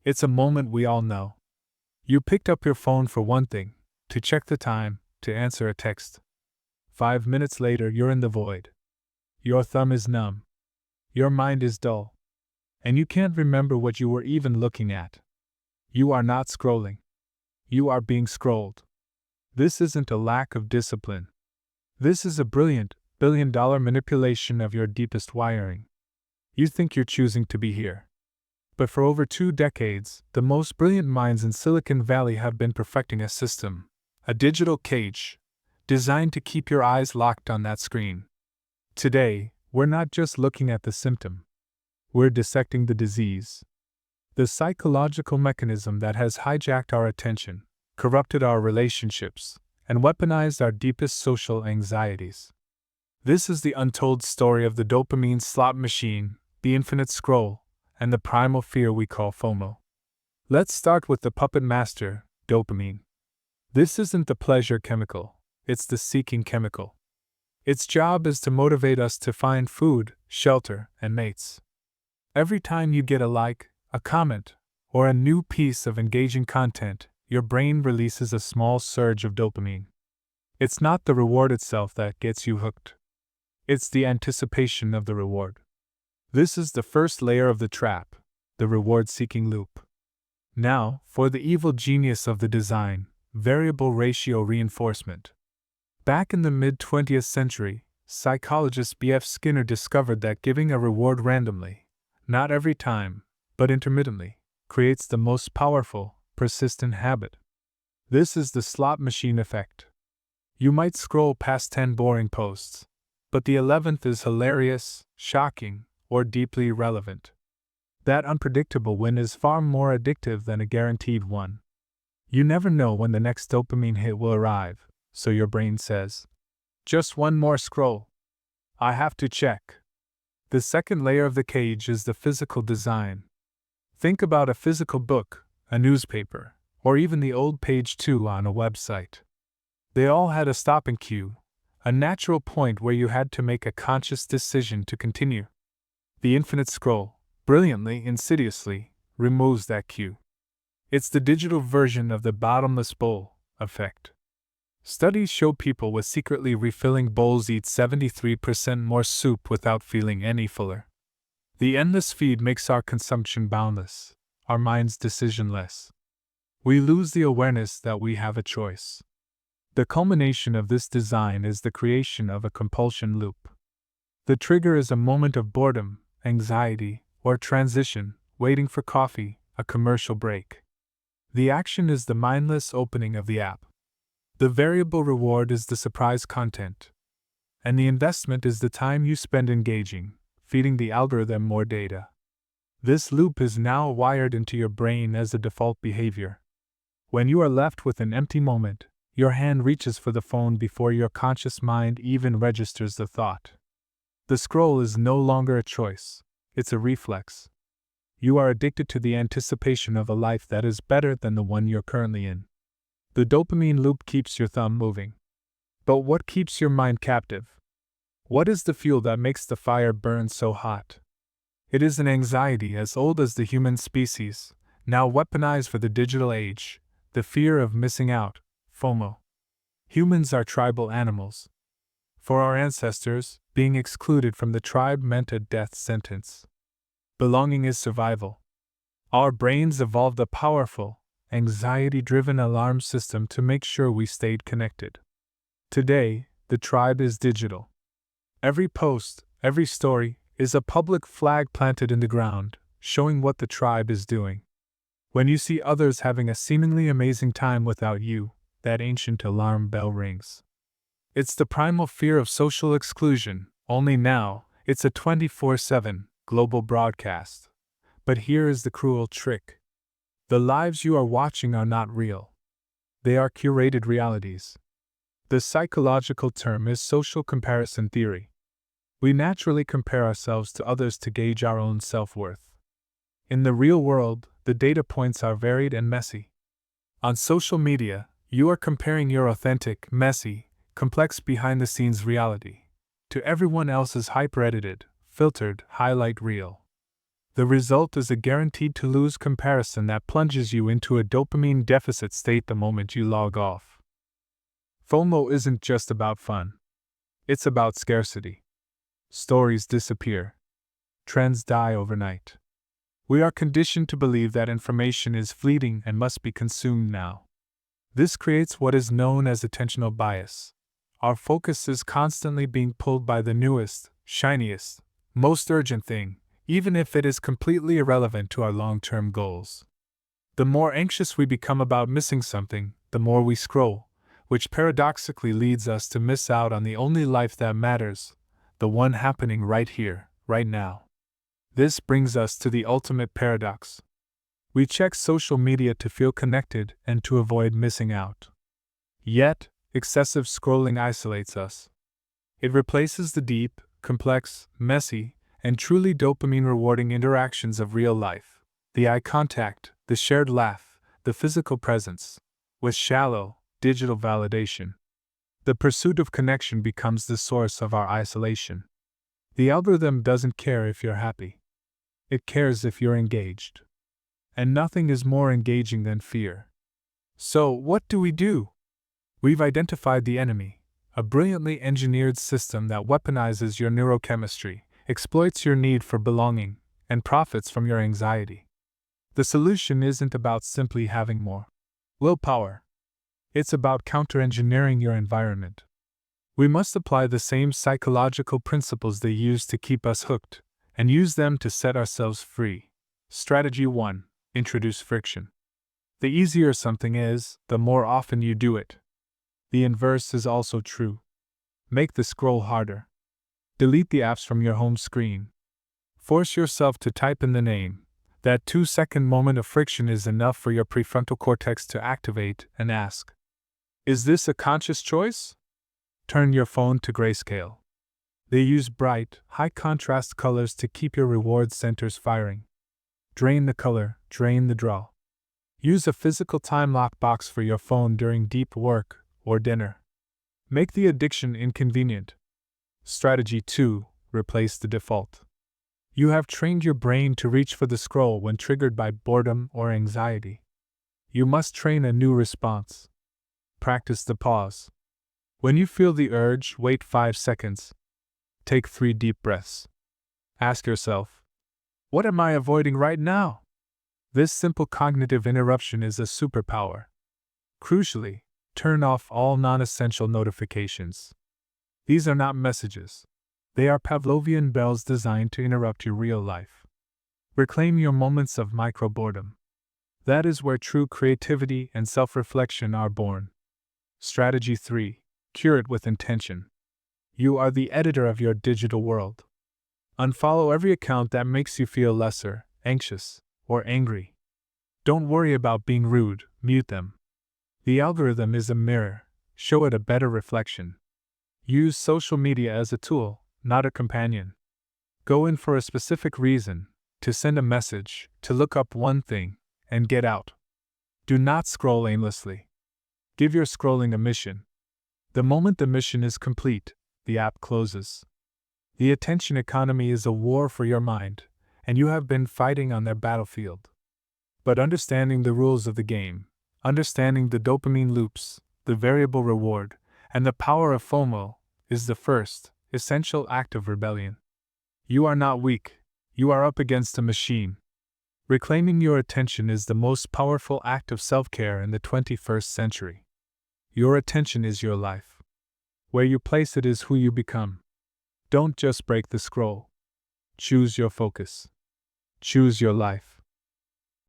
It's a moment we all know. You picked up your phone for one thing, to check the time, to answer a text. 5 minutes later, you're in the void. Your thumb is numb. Your mind is dull. And you can't remember what you were even looking at. You are not scrolling. You are being scrolled. This isn't a lack of discipline. This is a brilliant, billion-dollar manipulation of your deepest wiring. You think you're choosing to be here. But for over 2 decades, the most brilliant minds in Silicon Valley have been perfecting a system, a digital cage, designed to keep your eyes locked on that screen. Today, we're not just looking at the symptom. We're dissecting the disease. The psychological mechanism that has hijacked our attention, corrupted our relationships, and weaponized our deepest social anxieties. This is the untold story of the dopamine slot machine, the infinite scroll, and the primal fear we call FOMO. Let's start with the puppet master, dopamine. This isn't the pleasure chemical, it's the seeking chemical. Its job is to motivate us to find food, shelter, and mates. Every time you get a like, a comment, or a new piece of engaging content, your brain releases a small surge of dopamine. It's not the reward itself that gets you hooked. It's the anticipation of the reward. This is the first layer of the trap, the reward-seeking loop. Now, for the evil genius of the design, variable ratio reinforcement. Back in the mid-20th century, psychologist B.F. Skinner discovered that giving a reward randomly, not every time, but intermittently, creates the most powerful, persistent habit. This is the slot machine effect. You might scroll past 10 boring posts, but the 11th is hilarious, shocking, or deeply irrelevant. That unpredictable win is far more addictive than a guaranteed one. You never know when the next dopamine hit will arrive, so your brain says, just one more scroll. I have to check. The second layer of the cage is the physical design. Think about a physical book, a newspaper, or even the old page 2 on a website. They all had a stopping cue, a natural point where you had to make a conscious decision to continue. The infinite scroll, brilliantly, insidiously, removes that cue. It's the digital version of the bottomless bowl effect. Studies show people with secretly refilling bowls eat 73% more soup without feeling any fuller. The endless feed makes our consumption boundless, our minds decisionless. We lose the awareness that we have a choice. The culmination of this design is the creation of a compulsion loop. The trigger is a moment of boredom, anxiety, or transition, waiting for coffee, a commercial break. The action is the mindless opening of the app. The variable reward is the surprise content. And the investment is the time you spend engaging, feeding the algorithm more data. This loop is now wired into your brain as a default behavior. When you are left with an empty moment, your hand reaches for the phone before your conscious mind even registers the thought. The scroll is no longer a choice, it's a reflex. You are addicted to the anticipation of a life that is better than the one you're currently in. The dopamine loop keeps your thumb moving. But what keeps your mind captive? What is the fuel that makes the fire burn so hot? It is an anxiety as old as the human species, now weaponized for the digital age, the fear of missing out, FOMO. Humans are tribal animals. For our ancestors, being excluded from the tribe meant a death sentence. Belonging is survival. Our brains evolved a powerful, anxiety-driven alarm system to make sure we stayed connected. Today, the tribe is digital. Every post, every story, is a public flag planted in the ground, showing what the tribe is doing. When you see others having a seemingly amazing time without you, that ancient alarm bell rings. It's the primal fear of social exclusion, only now, it's a 24/7 global broadcast. But here is the cruel trick. The lives you are watching are not real. They are curated realities. The psychological term is social comparison theory. We naturally compare ourselves to others to gauge our own self-worth. In the real world, the data points are varied and messy. On social media, you are comparing your authentic, messy, complex behind-the-scenes reality to everyone else's hyper-edited, filtered highlight reel. The result is a guaranteed to lose comparison that plunges you into a dopamine deficit state the moment you log off. FOMO isn't just about fun. It's about scarcity. Stories disappear. Trends die overnight. We are conditioned to believe that information is fleeting and must be consumed now. This creates what is known as attentional bias. Our focus is constantly being pulled by the newest, shiniest, most urgent thing, even if it is completely irrelevant to our long-term goals. The more anxious we become about missing something, the more we scroll, which paradoxically leads us to miss out on the only life that matters, the one happening right here, right now. This brings us to the ultimate paradox. We check social media to feel connected and to avoid missing out. Yet, excessive scrolling isolates us. It replaces the deep, complex, messy, and truly dopamine-rewarding interactions of real life, the eye contact, the shared laugh, the physical presence, with shallow, digital validation. The pursuit of connection becomes the source of our isolation. The algorithm doesn't care if you're happy. It cares if you're engaged. And nothing is more engaging than fear. So, what do we do? We've identified the enemy, a brilliantly engineered system that weaponizes your neurochemistry, exploits your need for belonging, and profits from your anxiety. The solution isn't about simply having more willpower. It's about counter-engineering your environment. We must apply the same psychological principles they use to keep us hooked, and use them to set ourselves free. Strategy 1. Introduce friction. The easier something is, the more often you do it. The inverse is also true. Make the scroll harder. Delete the apps from your home screen. Force yourself to type in the name. That 2-second moment of friction is enough for your prefrontal cortex to activate and ask, is this a conscious choice? Turn your phone to grayscale. They use bright, high-contrast colors to keep your reward centers firing. Drain the color, drain the draw. Use a physical time lock box for your phone during deep work or dinner. Make the addiction inconvenient. Strategy 2. Replace the default. You have trained your brain to reach for the scroll when triggered by boredom or anxiety. You must train a new response. Practice the pause. When you feel the urge, wait 5 seconds. Take 3 deep breaths. Ask yourself, what am I avoiding right now? This simple cognitive interruption is a superpower. Crucially, turn off all non-essential notifications. These are not messages. They are Pavlovian bells designed to interrupt your real life. Reclaim your moments of micro-boredom. That is where true creativity and self-reflection are born. Strategy 3. Cure it with intention. You are the editor of your digital world. Unfollow every account that makes you feel lesser, anxious, or angry. Don't worry about being rude, mute them. The algorithm is a mirror, show it a better reflection. Use social media as a tool, not a companion. Go in for a specific reason, to send a message, to look up one thing, and get out. Do not scroll aimlessly. Give your scrolling a mission. The moment the mission is complete, the app closes. The attention economy is a war for your mind, and you have been fighting on their battlefield. But understanding the rules of the game, understanding the dopamine loops, the variable reward, and the power of FOMO, is the first, essential act of rebellion. You are not weak, you are up against a machine. Reclaiming your attention is the most powerful act of self-care in the 21st century. Your attention is your life. Where you place it is who you become. Don't just break the scroll. Choose your focus. Choose your life.